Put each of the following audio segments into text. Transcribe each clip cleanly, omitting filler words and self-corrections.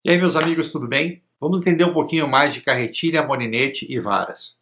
E aí, meus amigos, tudo bem? Vamos entender um pouquinho mais de carretilha, molinete e varas.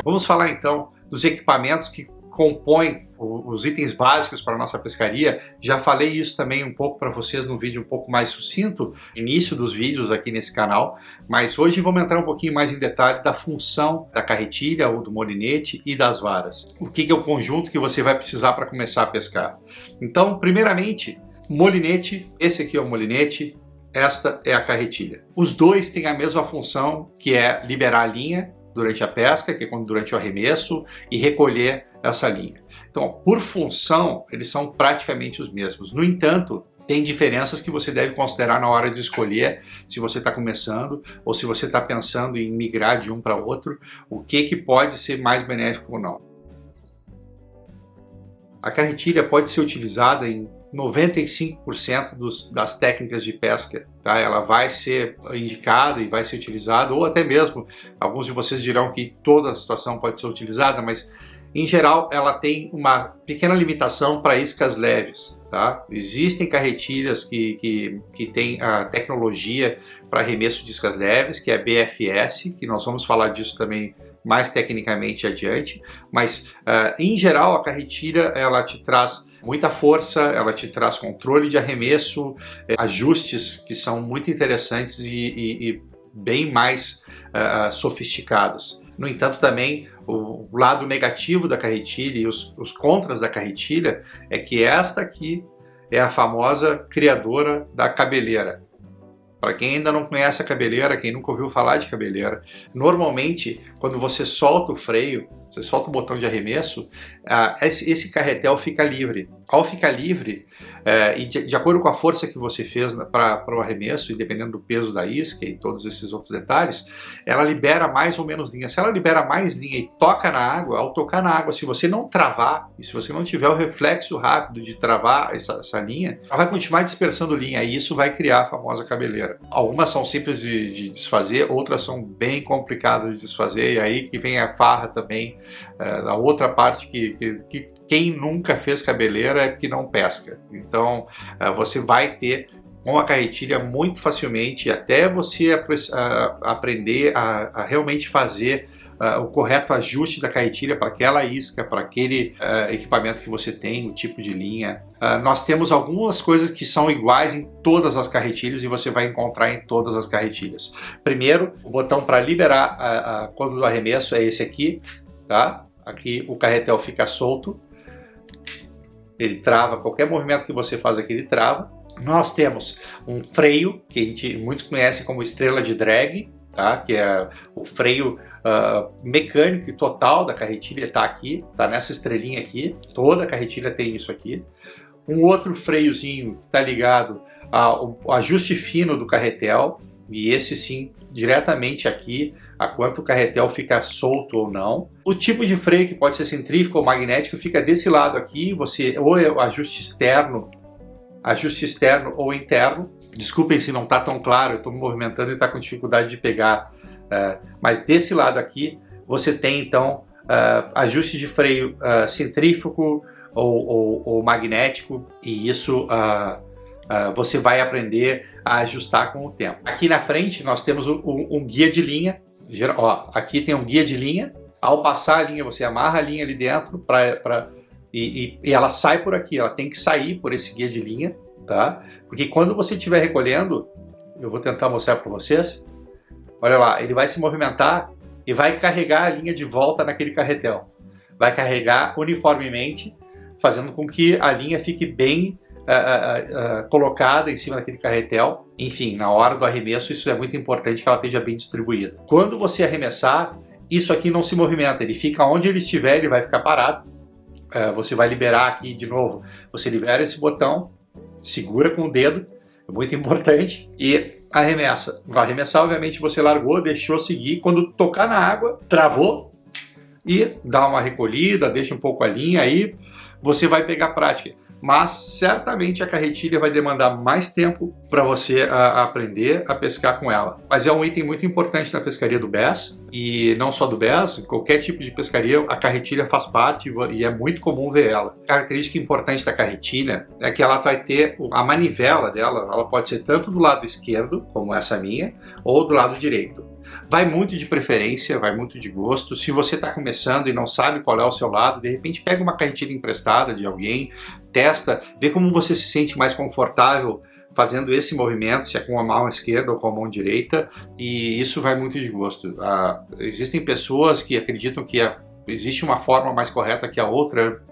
Vamos falar então dos equipamentos que compõem os itens básicos para a nossa pescaria. Já falei isso também um pouco para vocês no vídeo um pouco mais sucinto, início dos vídeos aqui nesse canal, mas hoje vamos entrar um pouquinho mais em detalhe da função da carretilha ou do molinete e das varas. O que é o conjunto que você vai precisar para começar a pescar? Então, primeiramente, molinete, esse aqui é o molinete, esta é a carretilha. Os dois têm a mesma função, que é liberar a linha durante a pesca, que é durante o arremesso, e recolher essa linha. Então, por função, eles são praticamente os mesmos. No entanto, tem diferenças que você deve considerar na hora de escolher, se você está começando ou se você está pensando em migrar de um para outro, o que pode ser mais benéfico ou não. A carretilha pode ser utilizada em 95% das técnicas de pesca, tá? Ela vai ser indicada e vai ser utilizada, ou até mesmo, alguns de vocês dirão que toda a situação pode ser utilizada, mas em geral ela tem uma pequena limitação para iscas leves, tá? Existem carretilhas que têm a tecnologia para arremesso de iscas leves, que é a BFS, que nós vamos falar disso também mais tecnicamente adiante, mas em geral a carretilha ela te traz muita força, ela te traz controle de arremesso, ajustes que são muito interessantes e bem mais sofisticados. No entanto, também o lado negativo da carretilha e os contras da carretilha é que esta aqui é a famosa criadora da cabeleira. Para quem ainda não conhece a cabeleira, quem nunca ouviu falar de cabeleira, normalmente quando você solta o freio, você solta o botão de arremesso, esse carretel fica livre. Ao ficar livre, e de acordo com a força que você fez para o arremesso, e dependendo do peso da isca e todos esses outros detalhes, ela libera mais ou menos linha. Se ela libera mais linha e toca na água, ao tocar na água, se você não travar, e se você não tiver o reflexo rápido de travar essa linha, ela vai continuar dispersando linha, e isso vai criar a famosa cabeleira. Algumas são simples de desfazer, outras são bem complicadas de desfazer, e aí que vem a farra também. A outra parte que quem nunca fez cabeleira é que não pesca. Então você vai ter com a carretilha muito facilmente, até você aprender a realmente fazer o correto ajuste da carretilha para aquela isca, para aquele equipamento que você tem, o tipo de linha. Nós temos algumas coisas que são iguais em todas as carretilhas e você vai encontrar em todas as carretilhas. Primeiro, o botão para liberar quando do arremesso é esse aqui, tá? Aqui o carretel fica solto, ele trava, qualquer movimento que você faz aqui ele trava. Nós temos um freio, que muitos conhecem como estrela de drag, tá? Que é o freio mecânico e total da carretilha, está aqui, está nessa estrelinha aqui, toda a carretilha tem isso aqui. Um outro freiozinho está ligado ao ajuste fino do carretel, e esse sim, diretamente aqui, a quanto o carretel fica solto ou não. O tipo de freio, que pode ser centrífugo ou magnético, fica desse lado aqui, ou é o ajuste externo ou interno. Desculpem se não está tão claro, eu estou me movimentando e está com dificuldade de pegar, mas desse lado aqui você tem então ajuste de freio centrífugo ou magnético, e isso você vai aprender a ajustar com o tempo. Aqui na frente nós temos um guia de linha. Ó, aqui tem um guia de linha. Ao passar a linha, você amarra a linha ali dentro e ela sai por aqui. Ela tem que sair por esse guia de linha, tá? Porque quando você estiver recolhendo, eu vou tentar mostrar para vocês. Olha lá, ele vai se movimentar e vai carregar a linha de volta naquele carretel. Vai carregar uniformemente, fazendo com que a linha fique bem colocada em cima daquele carretel. Enfim, na hora do arremesso isso é muito importante, que ela esteja bem distribuída. Quando você arremessar, isso aqui não se movimenta, ele fica onde ele estiver, ele vai ficar parado. você vai liberar aqui de novo. Você libera esse botão, segura com o dedo, é muito importante, e arremessa. Arremessar, obviamente, você largou, deixou seguir. Quando tocar na água, travou e dá uma recolhida, deixa um pouco a linha, aí você vai pegar prática. Mas certamente a carretilha vai demandar mais tempo para você aprender a pescar com ela. Mas é um item muito importante na pescaria do bass, e não só do bass, qualquer tipo de pescaria, a carretilha faz parte e é muito comum ver ela. A característica importante da carretilha é que ela vai ter a manivela dela, ela pode ser tanto do lado esquerdo, como essa minha, ou do lado direito. Vai muito de preferência, vai muito de gosto. Se você está começando e não sabe qual é o seu lado, de repente pega uma carretilha emprestada de alguém, testa, vê como você se sente mais confortável fazendo esse movimento, se é com a mão esquerda ou com a mão direita, e isso vai muito de gosto. Existem pessoas que acreditam que existe uma forma mais correta que a outra.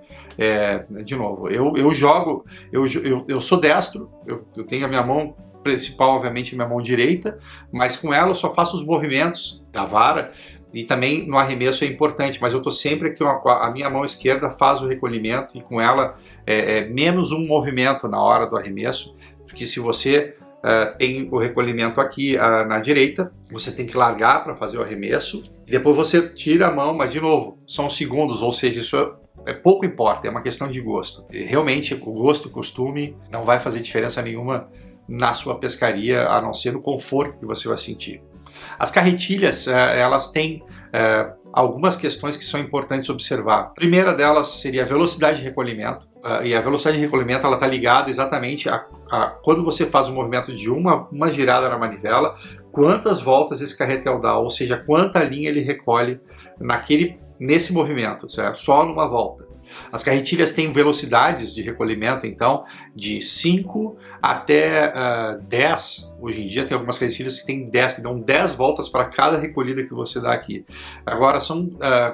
De novo, eu sou destro, eu tenho a minha mão principal, obviamente, minha mão direita, mas com ela eu só faço os movimentos da vara, e também no arremesso é importante, mas eu estou sempre aqui, a minha mão esquerda faz o recolhimento, e com ela é menos um movimento na hora do arremesso, porque se você tem o recolhimento aqui na direita, você tem que largar para fazer o arremesso, e depois você tira a mão, mas de novo, são segundos, ou seja, isso pouco importa, é uma questão de gosto. E realmente, o gosto, o costume, não vai fazer diferença nenhuma na sua pescaria, a não ser no conforto que você vai sentir. As carretilhas, elas têm algumas questões que são importantes observar. A primeira delas seria a velocidade de recolhimento, e a velocidade de recolhimento ela está ligada exatamente a quando você faz o movimento de uma girada na manivela, quantas voltas esse carretel dá, ou seja, quanta linha ele recolhe nesse movimento, certo? Só numa volta. As carretilhas têm velocidades de recolhimento, então, de 5 até 10. Hoje em dia tem algumas carretilhas que tem 10, que dão 10 voltas para cada recolhida que você dá aqui. Agora,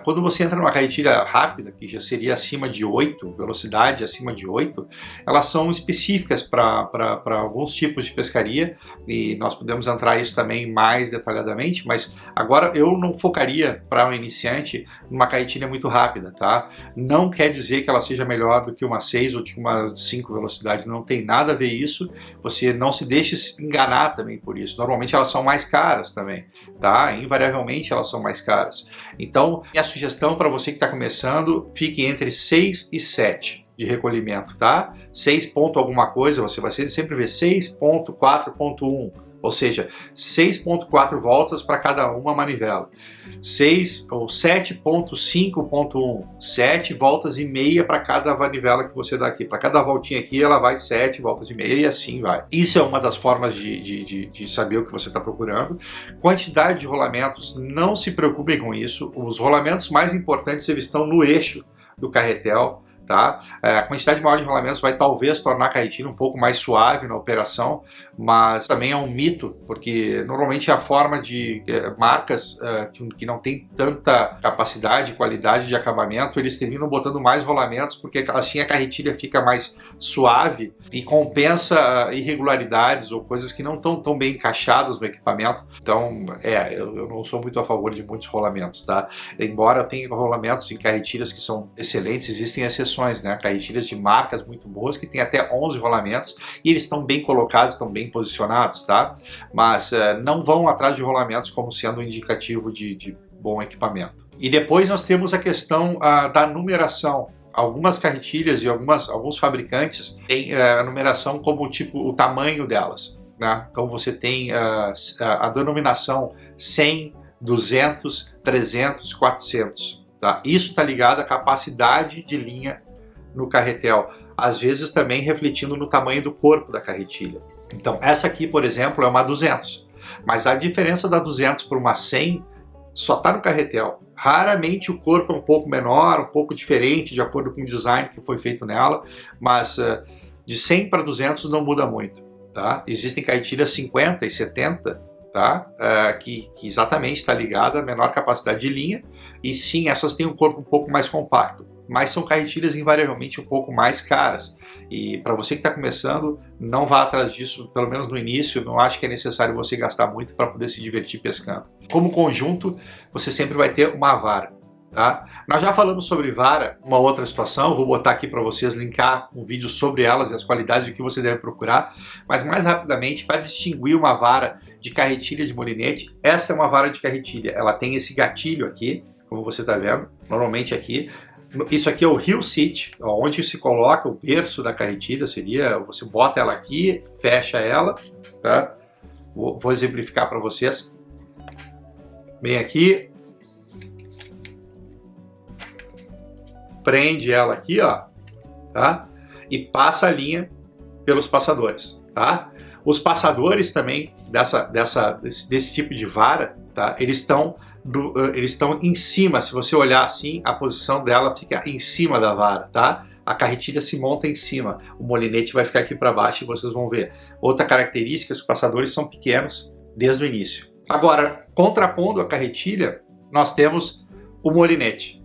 quando você entra numa carretilha rápida, que já seria acima de 8, velocidade acima de 8, elas são específicas para alguns tipos de pescaria, e nós podemos entrar isso também mais detalhadamente, mas agora eu não focaria para um iniciante numa carretilha muito rápida, tá? Não quer dizer que ela seja melhor do que uma 6 ou de uma 5 velocidade, não tem nada a ver isso, você não se deixe enganar também por isso. Normalmente elas são mais caras também, tá? Invariavelmente elas são mais caras. Então, minha sugestão para você que está começando, fique entre 6 e 7 de recolhimento, tá? 6 ponto alguma coisa, você vai sempre ver 6.4.1, ou seja, 6.4 voltas para cada uma manivela. 6 ou 7.5.1, 7 voltas e meia para cada manivela que você dá aqui. Para cada voltinha aqui, ela vai 7 voltas e meia, e assim vai. Isso é uma das formas de saber o que você está procurando. Quantidade de rolamentos, não se preocupem com isso. Os rolamentos mais importantes, eles estão no eixo do carretel. Tá? A quantidade maior de rolamentos vai talvez tornar a carretilha um pouco mais suave na operação, mas também é um mito, porque normalmente a forma de marcas que não tem tanta capacidade e qualidade de acabamento, eles terminam botando mais rolamentos, porque assim a carretilha fica mais suave e compensa irregularidades ou coisas que não estão tão bem encaixadas no equipamento. Então, eu não sou muito a favor de muitos rolamentos, tá? Embora eu tenha rolamentos em carretilhas que são excelentes, existem exceções, né? Carretilhas de marcas muito boas que tem até 11 rolamentos e eles estão bem colocados, estão bem posicionados, tá? Mas não vão atrás de rolamentos como sendo um indicativo de bom equipamento. E depois nós temos a questão da numeração. Algumas carretilhas e alguns fabricantes têm a numeração como o tamanho delas, né? Então você tem a denominação 100, 200, 300, 400. Tá? Isso está ligado à capacidade de linha no carretel, às vezes também refletindo no tamanho do corpo da carretilha. Então essa aqui, por exemplo, é uma 200, mas a diferença da 200 para uma 100 só está no carretel. Raramente o corpo é um pouco menor, um pouco diferente, de acordo com o design que foi feito nela, mas de 100 para 200 não muda muito. Tá? Existem carretilhas 50 e 70, tá? Que exatamente está ligada à menor capacidade de linha, e sim, essas têm um corpo um pouco mais compacto, mas são carretilhas invariavelmente um pouco mais caras, e para você que está começando, não vá atrás disso, pelo menos no início. Não acho que é necessário você gastar muito para poder se divertir pescando. Como conjunto, você sempre vai ter uma vara, Tá? Nós já falamos sobre vara, uma outra situação, vou botar aqui para vocês linkar um vídeo sobre elas e as qualidades do que você deve procurar, mas mais rapidamente, para distinguir uma vara de carretilha de molinete, essa é uma vara de carretilha, ela tem esse gatilho aqui, como você está vendo, normalmente aqui, isso aqui é o heel seat, onde se coloca o berço da carretilha, seria, você bota ela aqui, fecha ela, tá? Vou exemplificar para vocês, bem aqui, prende ela aqui, ó, tá? E passa a linha pelos passadores, tá? Os passadores também desse tipo de vara, tá? Eles estão em cima. Se você olhar assim, a posição dela fica em cima da vara, tá? A carretilha se monta em cima. O molinete vai ficar aqui para baixo e vocês vão ver. Outra característica, os passadores são pequenos desde o início. Agora, contrapondo a carretilha, nós temos o molinete.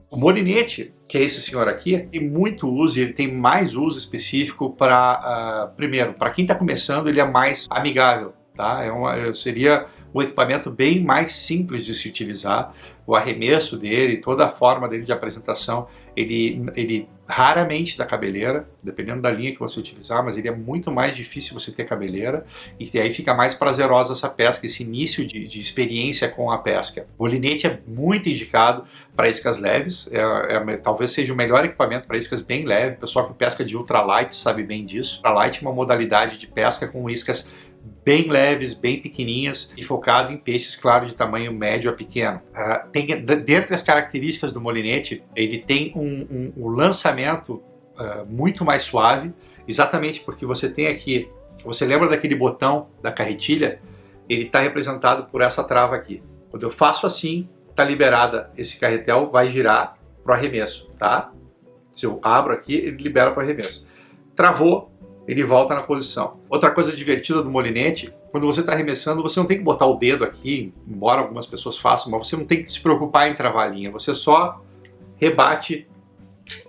O molinete, que é esse senhor aqui, tem muito uso e ele tem mais uso específico para, primeiro, para quem está começando, ele é mais amigável, tá? Seria um equipamento bem mais simples de se utilizar. O arremesso dele, toda a forma dele de apresentação, ele raramente dá cabeleira, dependendo da linha que você utilizar, mas ele é muito mais difícil você ter cabeleira, e aí fica mais prazerosa essa pesca, esse início de experiência com a pesca. O molinete é muito indicado para iscas leves, talvez seja o melhor equipamento para iscas bem leves. O pessoal que pesca de ultralight sabe bem disso. Ultralight é uma modalidade de pesca com iscas bem leves, bem pequenininhas e focado em peixes, claro, de tamanho médio a pequeno. Dentre as características do molinete, ele tem um lançamento muito mais suave, exatamente porque você tem aqui, você lembra daquele botão da carretilha? Ele está representado por essa trava aqui. Quando eu faço assim, está liberada, esse carretel vai girar para o arremesso, tá? Se eu abro aqui, ele libera para o arremesso. Travou, ele volta na posição. Outra coisa divertida do molinete, quando você está arremessando, você não tem que botar o dedo aqui, embora algumas pessoas façam, mas você não tem que se preocupar em travar a linha, você só rebate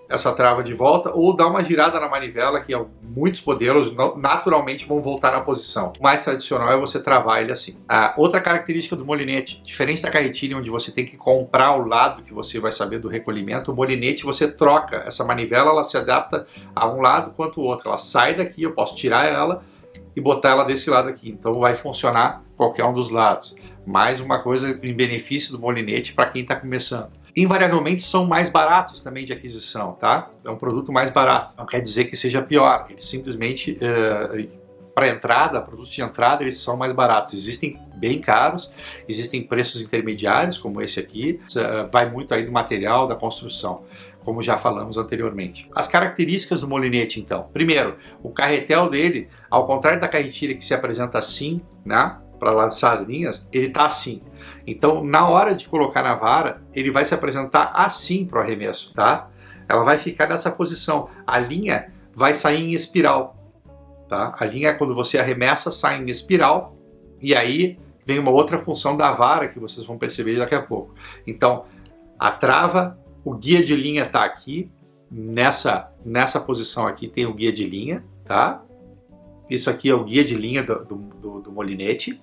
essa trava de volta ou dá uma girada na manivela, que muitos modelos naturalmente vão voltar na posição. O mais tradicional é você travar ele assim. A outra característica do molinete, diferente da carretilha, onde você tem que comprar o lado que você vai saber do recolhimento, o molinete você troca. Essa manivela ela se adapta a um lado quanto o outro. Ela sai daqui, eu posso tirar ela e botar ela desse lado aqui. Então vai funcionar qualquer um dos lados. Mais uma coisa em benefício do molinete para quem está começando. Invariavelmente são mais baratos também de aquisição, tá? É um produto mais barato. Não quer dizer que seja pior. Ele simplesmente, para entrada, produtos de entrada, eles são mais baratos. Existem bem caros, existem preços intermediários, como esse aqui. Vai muito aí do material, da construção, como já falamos anteriormente. As características do molinete, então. Primeiro, o carretel dele, ao contrário da carretilha que se apresenta assim, né? Para lançar as linhas, ele está assim. Então, na hora de colocar na vara, ele vai se apresentar assim para o arremesso, tá? Ela vai ficar nessa posição. A linha vai sair em espiral, tá? A linha, quando você arremessa, sai em espiral, e aí vem uma outra função da vara que vocês vão perceber daqui a pouco. Então, a trava, o guia de linha está aqui, nessa posição aqui tem o guia de linha, tá? Isso aqui é o guia de linha do molinete.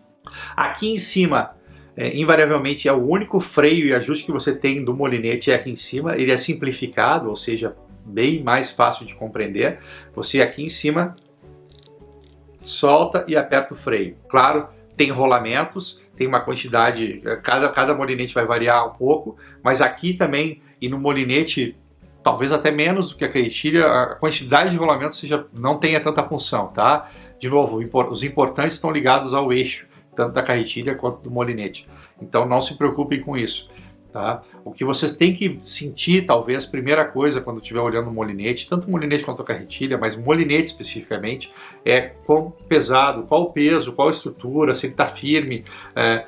Aqui em cima, invariavelmente, é o único freio e ajuste que você tem do molinete é aqui em cima. Ele é simplificado, ou seja, bem mais fácil de compreender. Você aqui em cima solta e aperta o freio. Claro, tem rolamentos, tem uma quantidade, cada molinete vai variar um pouco, mas aqui também, e no molinete, talvez até menos do que a carretilha, a quantidade de rolamentos não tenha tanta função, tá? De novo, os importantes estão ligados ao eixo, tanto da carretilha quanto do molinete. Então não se preocupem com isso, tá? O que vocês têm que sentir, talvez, primeira coisa quando estiver olhando o molinete, tanto o molinete quanto a carretilha, mas o molinete especificamente, é quão pesado, qual o peso, qual a estrutura, se ele está firme.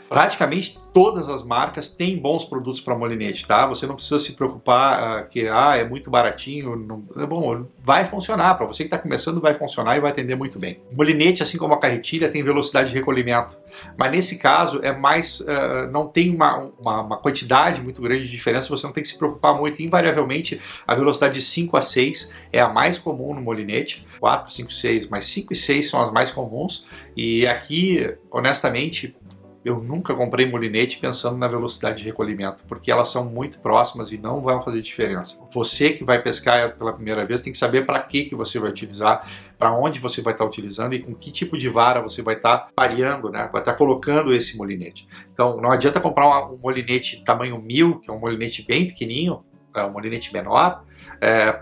Praticamente todas as marcas têm bons produtos para molinete, tá? Você não precisa se preocupar que é muito baratinho. Não, é bom, vai funcionar. Para você que está começando, vai funcionar e vai atender muito bem. O molinete, assim como a carretilha, tem velocidade de recolhimento, mas nesse caso é mais, não tem uma quantidade muito grande de diferença, você não tem que se preocupar muito. Invariavelmente, a velocidade de 5 a 6 é a mais comum no molinete, 4, 5, 6, mas 5 e 6 são as mais comuns, e aqui, honestamente, eu nunca comprei molinete pensando na velocidade de recolhimento, porque elas são muito próximas e não vão fazer diferença. Você que vai pescar pela primeira vez tem que saber para que você vai utilizar, para onde você vai estar utilizando e com que tipo de vara você vai estar pareando, né? Vai estar colocando esse molinete. Então não adianta comprar um molinete tamanho 1000, que é um molinete bem pequenininho, um molinete menor,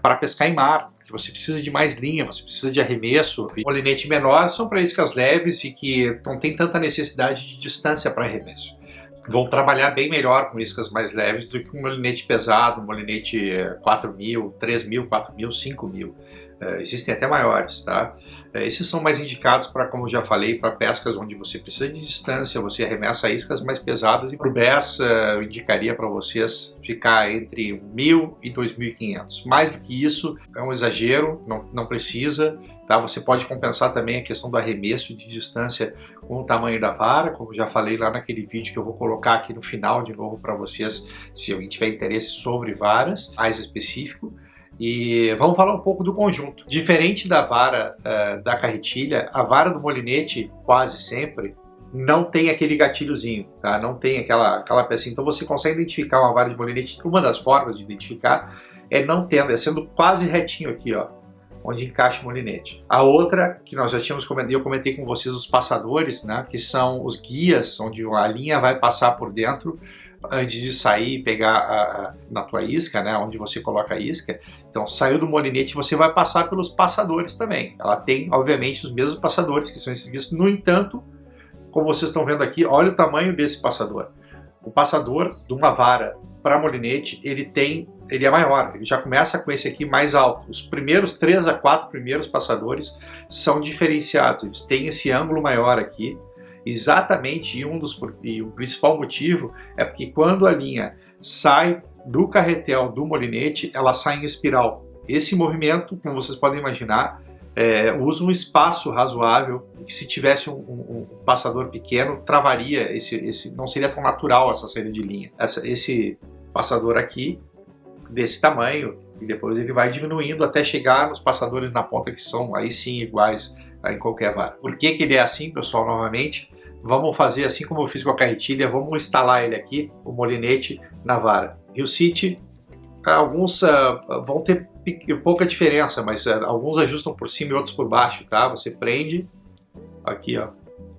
para pescar em mar. Você precisa de mais linha, você precisa de arremesso. O molinete menor são para iscas leves e que não tem tanta necessidade de distância para arremesso. Vão trabalhar bem melhor com iscas mais leves do que um molinete pesado, um molinete 4.000, 3.000, 4.000, 5.000. Existem até maiores, tá? Esses são mais indicados para, como eu já falei, para pescas onde você precisa de distância, você arremessa iscas mais pesadas. E para o bass, eu indicaria para vocês ficar entre 1.000 e 2.500. Mais do que isso é um exagero, não precisa. Tá? Você pode compensar também a questão do arremesso de distância com o tamanho da vara, como já falei lá naquele vídeo que eu vou colocar aqui no final de novo para vocês, se alguém tiver interesse sobre varas, mais específico. E vamos falar um pouco do conjunto. Diferente da vara da carretilha, a vara do molinete quase sempre não tem aquele gatilhozinho, tá? Não tem aquela pecinha. Então você consegue identificar uma vara de molinete. Uma das formas de identificar é não tendo, é sendo quase retinho aqui, ó, onde encaixa o molinete. A outra, que nós já tínhamos comentado, eu comentei com vocês os passadores, né? Que são os guias, onde a linha vai passar por dentro antes de sair e pegar na tua isca, né, onde você coloca a isca. Então saiu do molinete, você vai passar pelos passadores também. Ela tem, obviamente, os mesmos passadores, que são esses guias. No entanto, como vocês estão vendo aqui, olha o tamanho desse passador. O passador de uma vara para molinete, ele é maior, ele já começa com esse aqui mais alto. Os primeiros 3 a 4 primeiros passadores são diferenciados, eles têm esse ângulo maior aqui. Exatamente, e o principal motivo é porque quando a linha sai do carretel do molinete, ela sai em espiral. Esse movimento, como vocês podem imaginar, usa um espaço razoável, que se tivesse um passador pequeno, travaria, não seria tão natural essa saída de linha. Esse passador aqui, desse tamanho, e depois ele vai diminuindo até chegar nos passadores na ponta, que são aí sim iguais em qualquer vara. Por que ele é assim, pessoal? Novamente, vamos fazer assim como eu fiz com a carretilha, vamos instalar ele aqui, o molinete, na vara. Rio City, alguns vão ter pouca diferença, mas alguns ajustam por cima e outros por baixo, tá? Você prende, aqui ó,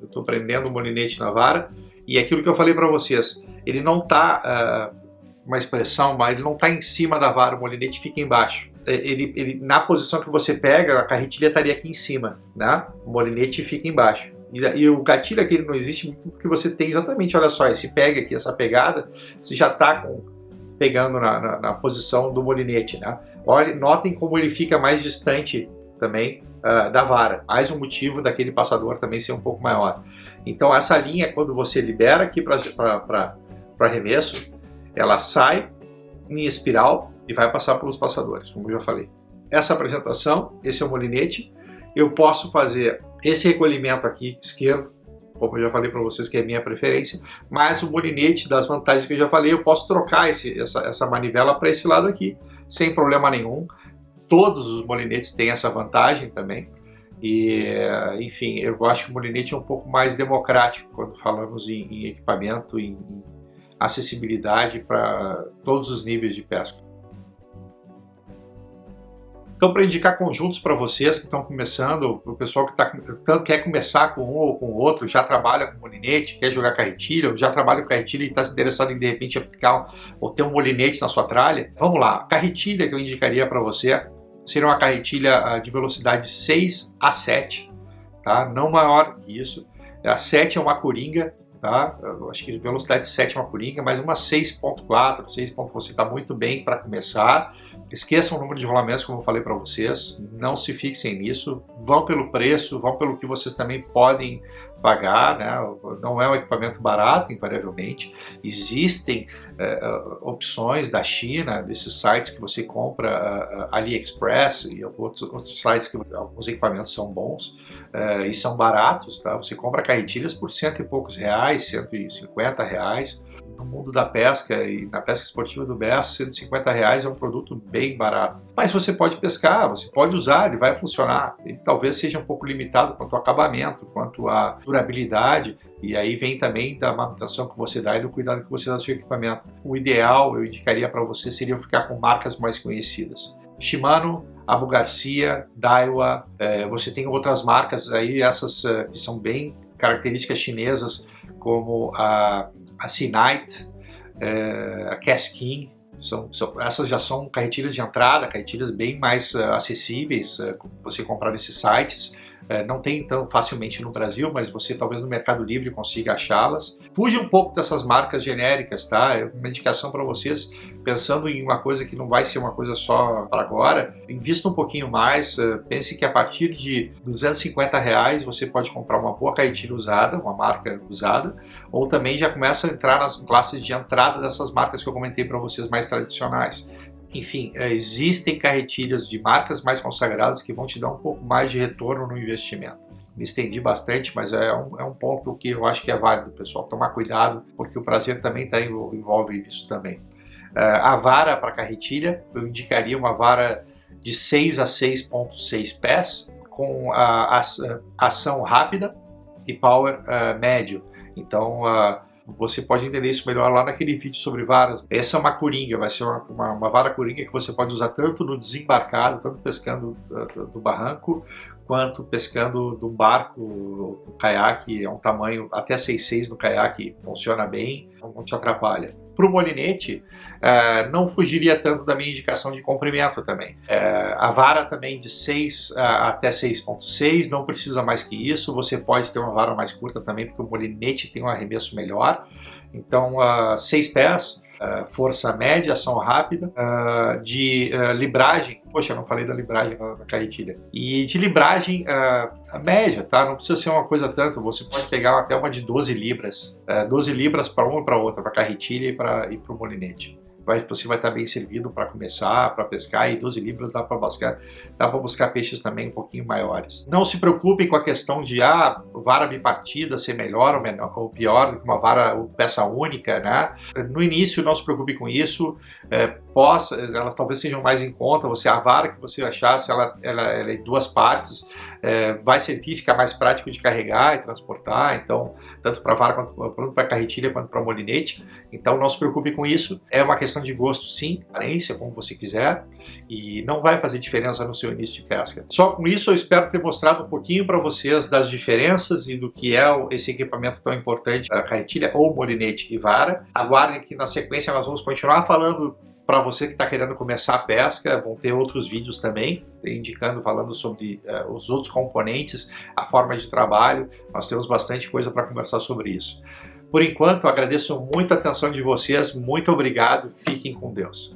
eu estou prendendo o molinete na vara, e aquilo que eu falei para vocês, ele não está, uma expressão, mas ele não está em cima da vara, o molinete fica embaixo. Ele, na posição que você pega, a carretilha estaria aqui em cima, né? O molinete fica embaixo. E o gatilho aqui ele não existe muito porque você tem exatamente, olha só, esse pega aqui, essa pegada, você já está pegando na posição do molinete, né? Olha, notem como ele fica mais distante também da vara. Mais um motivo daquele passador também ser um pouco maior. Então essa linha, quando você libera aqui para arremesso, ela sai em espiral e vai passar pelos passadores, como eu já falei. Essa apresentação, esse é o molinete. Eu posso fazer esse recolhimento aqui esquerdo, como eu já falei para vocês que é a minha preferência, mas o molinete, das vantagens que eu já falei, eu posso trocar essa manivela para esse lado aqui, sem problema nenhum. Todos os molinetes têm essa vantagem também. E, enfim, eu acho que o molinete é um pouco mais democrático quando falamos em equipamento, em acessibilidade para todos os níveis de pesca. Então, para indicar conjuntos para vocês que estão começando, o pessoal que quer começar com um ou com o outro, já trabalha com molinete, quer jogar carretilha, ou já trabalha com carretilha e está se interessado em de repente aplicar ou ter um molinete na sua tralha, vamos lá. A carretilha que eu indicaria para você seria uma carretilha de velocidade 6 a 7, tá? Não maior que isso. A 7 é uma coringa, tá? Eu acho que velocidade 7 é uma coringa, mas uma 6.4, 6. Você está muito bem para começar. Esqueçam o número de rolamentos, como eu falei para vocês, não se fixem nisso, vão pelo preço, vão pelo que vocês também podem pagar, né? Não é um equipamento barato, invariavelmente. Existem opções da China, desses sites que você compra, AliExpress e outros sites que alguns equipamentos são bons e são baratos, tá? Você compra carretilhas por R$100 e poucos, R$150. no mundo da pesca e na pesca esportiva do BS, R$ 150 é um produto bem barato. Mas você pode pescar, você pode usar, ele vai funcionar. Ele talvez seja um pouco limitado quanto ao acabamento, quanto à durabilidade, e aí vem também da manutenção que você dá e do cuidado que você dá do seu equipamento. O ideal, eu indicaria para você, seria ficar com marcas mais conhecidas. Shimano, Abu Garcia, Daiwa, você tem outras marcas aí, essas que são bem características chinesas, como a Sea-Night, a Caskin. Essas já são carretilhas de entrada, carretilhas bem mais acessíveis, você comprar nesses sites. Não tem tão facilmente no Brasil, mas você talvez no Mercado Livre consiga achá-las. Fuja um pouco dessas marcas genéricas, tá? É uma indicação para vocês, pensando em uma coisa que não vai ser uma coisa só para agora, invista um pouquinho mais, pense que a partir de R$ 250 você pode comprar uma boa carretilha usada, uma marca usada, ou também já começa a entrar nas classes de entrada dessas marcas que eu comentei para vocês mais tradicionais. Enfim, existem carretilhas de marcas mais consagradas que vão te dar um pouco mais de retorno no investimento. Me estendi bastante, mas é um ponto que eu acho que é válido, pessoal. Tomar cuidado, porque o prazer também envolve isso também. A vara para carretilha, eu indicaria uma vara de 6 a 6,6 pés, com a ação rápida e power médio. Então, você pode entender isso melhor lá naquele vídeo sobre varas. Essa é uma coringa, vai ser uma vara coringa que você pode usar tanto no desembarcado, tanto pescando do barranco, quanto pescando de um barco, o caiaque. É um tamanho até 6,6 no caiaque, funciona bem, não te atrapalha. Para o molinete, não fugiria tanto da minha indicação de comprimento também. A vara também de 6 até 6,6, não precisa mais que isso. Você pode ter uma vara mais curta também, porque o molinete tem um arremesso melhor. Então, 6 pés, força média, ação rápida, de libragem. Poxa, eu não falei da libragem na carretilha. E de libragem média, tá? Não precisa ser uma coisa tanto. Você pode pegar até uma de 12 libras. 12 libras para uma e para outra, para a carretilha e para o molinete. Você vai estar bem servido para começar, para pescar, e 12 libras dá para buscar peixes também um pouquinho maiores. Não se preocupem com a questão de vara bipartida ser melhor ou pior do que uma vara ou peça única, né? No início não se preocupe com isso, elas talvez sejam mais em conta. A vara que você achasse, ela é em 2 partes, vai servir, fica mais prático de carregar e transportar, então tanto para vara quanto para carretilha quanto para molinete. Então não se preocupe com isso, é uma questão de gosto, sim, aparência, como você quiser, e não vai fazer diferença no seu início de pesca. Só com isso eu espero ter mostrado um pouquinho para vocês das diferenças e do que é esse equipamento tão importante, a carretilha ou molinete e vara. Aguardem que na sequência nós vamos continuar falando. Para você que está querendo começar a pesca, vão ter outros vídeos também, falando sobre os outros componentes, a forma de trabalho. Nós temos bastante coisa para conversar sobre isso. Por enquanto, agradeço muito a atenção de vocês, muito obrigado, fiquem com Deus.